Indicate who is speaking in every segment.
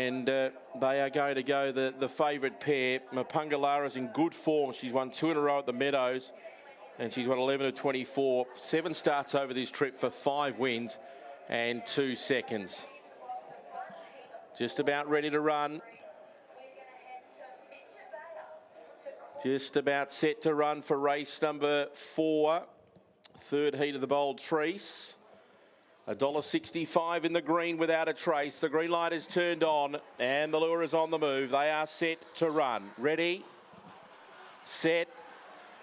Speaker 1: And they are going to go the favourite pair. Mapunga Lara's in good form. She's won 2 in a row at the Meadows, and she's won 11 of 24. 7 starts over this trip for 5 wins and 2 seconds. Just about ready to run. Just about set to run for race number 4. Third heat of the Bold Trease. $1.65 in the green without a trace. The green light is turned on and the lure is on the move. They are set to run. Ready, set,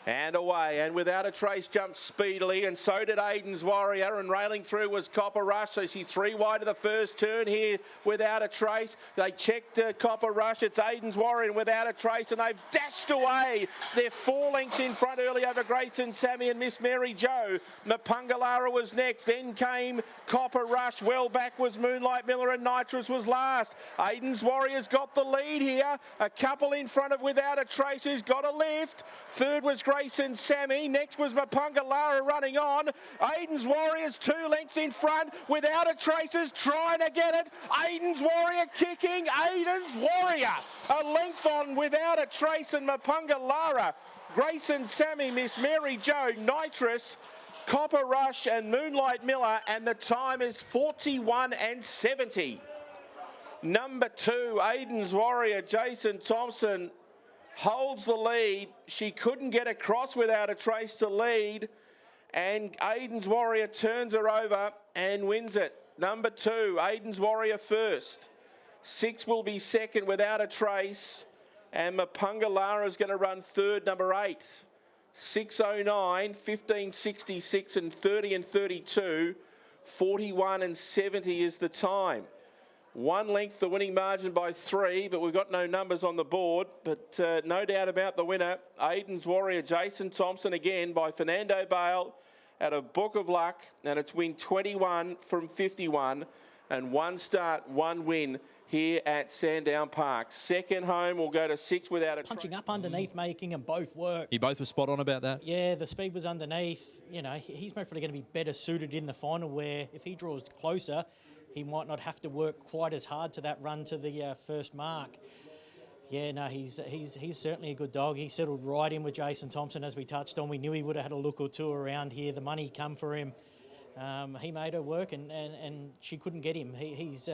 Speaker 1: and away. And without a trace jumped speedily, and so did Aiden's Warrior, and railing through was Copper Rush. So she's 3 wide of the first turn here without a trace. They checked Copper Rush. It's Aiden's Warrior without a trace, and they've dashed away. They're 4 lengths in front early over Grayson Sammy and Miss Mary Jo. Mapunga Lara was next. Then came Copper Rush. Well back was Moonlight Miller, and Nitrous was last. Aiden's Warrior's got the lead here. A couple in front of without a trace who's got a lift. Third was Grayson Sammy. Next was Mapunga Lara running on. Aiden's Warrior's 2 lengths in front without a traces, trying to get it. Aiden's Warrior kicking. Aiden's Warrior a length on without a trace, and Mapunga Lara, Grayson Sammy, Miss Mary Jo, Nitrous, Copper Rush and Moonlight Miller, and the time is 41 and 70. Number 2, Aiden's Warrior, Jason Thompson, holds the lead. She couldn't get across without a trace to lead, and Aiden's Warrior turns her over and wins it. Number 2, Aiden's Warrior first. 6 will be second without a trace, and Mapunga Lara is going to run third, number 8. 6:09, 15:66 and 30 and 32. 41 and 70 is the time. 1 length the winning margin by 3, but we've got no numbers on the board. But no doubt about the winner, Aiden's Warrior, Jason Thompson, again by Fernando Bale out of Book of Luck, and it's win 21 from 51, and 1 start, 1 win here at Sandown Park. Second home will go to 6 without a
Speaker 2: punching up underneath, making them both work.
Speaker 3: You both were spot on about that?
Speaker 2: Yeah, the speed was underneath. You know, he's probably going to be better suited in the final, where if he draws closer, he might not have to work quite as hard to that run to the first mark. Yeah, no, he's certainly a good dog. He settled right in with Jason Thompson, as we touched on. We knew he would have had a look or two around here. The money come for him. He made her work, and she couldn't get him. He's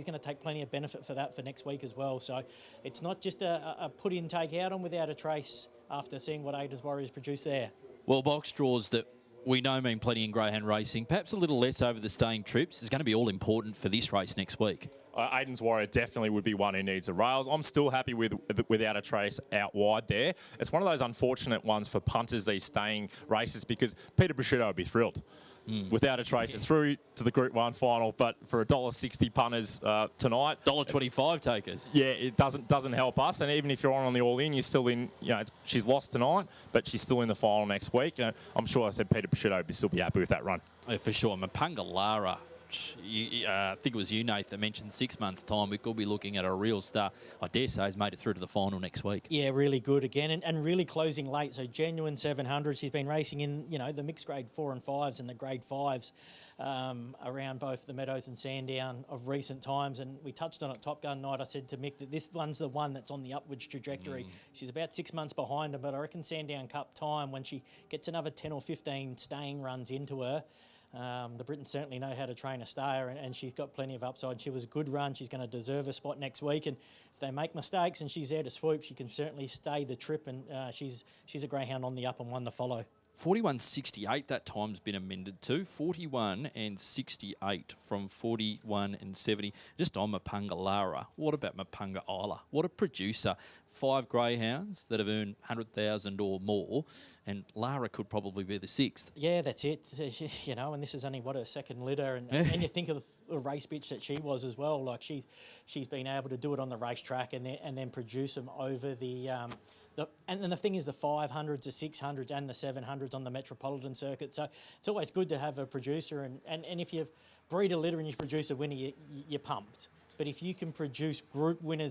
Speaker 2: going to take plenty of benefit for that for next week as well. So it's not just a put in, take out on without a trace after seeing what Aiden's Warriors produced there.
Speaker 3: Well, box draws that we know mean plenty in greyhound racing, perhaps a little less over the staying trips, is going to be all important for this race next week.
Speaker 4: Aiden's Warrior definitely would be one who needs the rails. I'm still happy without a trace out wide there. It's one of those unfortunate ones for punters, these staying races, because Peter Prosciutto would be thrilled. Without a trace, it's through to the Group 1 final, but for $1.60 punters tonight,
Speaker 3: $1.25 takers.
Speaker 4: Yeah, it doesn't help us. And even if you're on the all-in, you're still in. You know, she's lost tonight, but she's still in the final next week. I'm sure I said Peter Prosciutto would still be happy with that run.
Speaker 3: Yeah, for sure. Mapunga Lara, I think it was you, Nathan, that mentioned 6 months' time we could be looking at a real star. I dare say has made it through to the final next week.
Speaker 2: Yeah, really good again, and really closing late. So genuine 700. She's been racing in, you know, the mixed grade 4 and 5s and the grade 5s around both the Meadows and Sandown of recent times. And we touched on it Top Gun night. I said to Mick that this one's the one that's on the upwards trajectory. She's about 6 months behind her, but I reckon Sandown Cup time, when she gets another 10 or 15 staying runs into her, the Britons certainly know how to train a stayer, and she's got plenty of upside. She was a good run. She's going to deserve a spot next week, and if they make mistakes and she's there to swoop, she can certainly stay the trip, and she's a greyhound on the up and one to follow.
Speaker 3: 41.68, that time's been amended to 41 and 68 from 41 and 70. Just on Mapunga Lara. What about Mapunga Isla? What a producer. 5 greyhounds that have earned 100,000 or more, and Lara could probably be the 6th.
Speaker 2: Yeah, that's it. You know, and this is only, what, her second litter, and you think of the race bitch that she was as well. Like she's been able to do it on the racetrack and then produce them over the and then the thing is, the 500s, the 600s and the 700s on the Metropolitan circuit. So it's always good to have a producer, and if you breed a litter and you produce a winner, you're pumped. But if you can produce group winners